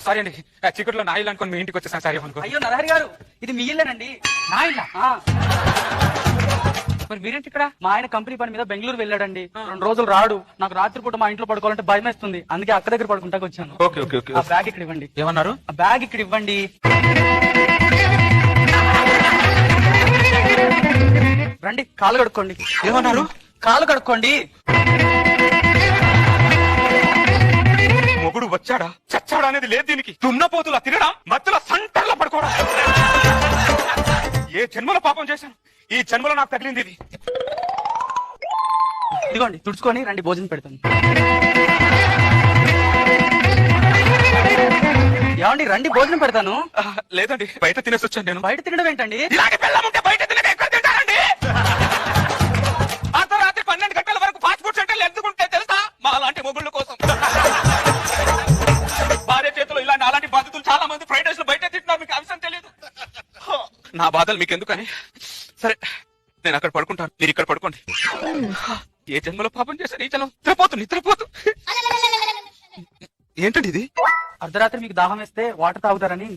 Sorry అండి, చీకట్లో నా ఇల్లు అనుకోని మీ ఇంటికి వచ్చేసాను. సారీ అనుకో. అయ్యో నరహరి గారు, ఇది మీ ఇల్లేనండి. నా ఇల్లా? మరి మీరేంటి ఇక్కడ? మా ఆయన కంపెనీ పని మీద బెంగళూరు వెళ్ళాడండి. 2 రోజులు రాడు. నాకు రాత్రిపూట మా ఇంట్లో పడుకోవాలంటే భయం వేస్తుంది. అందుకే అక్క దగ్గర పడుకుంటాకు వచ్చాను. Okay okay okay. ఆ బ్యాగ్ ఇక్కడ ఇవ్వండి. ఏమన్నారు? ఆ బ్యాగ్ ఇక్కడ ఇవ్వండి. రండి, కాలు కడుక్కోండి. ఏమన్నారు? కాలు కడుక్కోండి. మొగుడు వచ్చాడా చచ్చాడా అనేది లేదు దీనికి. దున్నపోతులా తినడం, మధ్యలో సంటర్లో పడుకోవడం. ఏ జన్మలో పాపం చేశాను, ఈ జన్మలో నాకు తగిలింది ఇది. ఇదిగోండి, తుడుచుకొని రండి, భోజనం పెడతాను. ఏమండి, రండి, భోజనం పెడతాను. లేదండి, బయట తినేసి వచ్చాను నేను. బయట తినడం ఏంటండి? ఇలాగే పెళ్ళాముంటే బయట తినక ఎక్కడ తింటారండి? అర్ధరాత్రి 12 గంటల వరకు ఫాస్ట్ ఫుడ్ సెంటర్లు ఎందుకుంటే తెలుసా? మా అలాంటి మొగుళ్ళ కోసం. భార్య చేతిలో ఇలాంటి అలాంటి బాధితులు చాలా మంది ఫ్రైడ్ రైస్ లో బయట తింటున్నారు, మీకు అంశం తెలియదు. నా బాధలు మీకు ఎందుకని, సరే నేను అక్కడ పడుకుంటాను, మీరు ఇక్కడ పడుకోండి. ఏ జన్మలో పాపం చేశాను ఈ జన్మ. నిద్రపోతు. ఏంటండి ఇది? అర్ధరాత్రి మీకు దాహం వేస్తే వాటర్ తాగుతారని.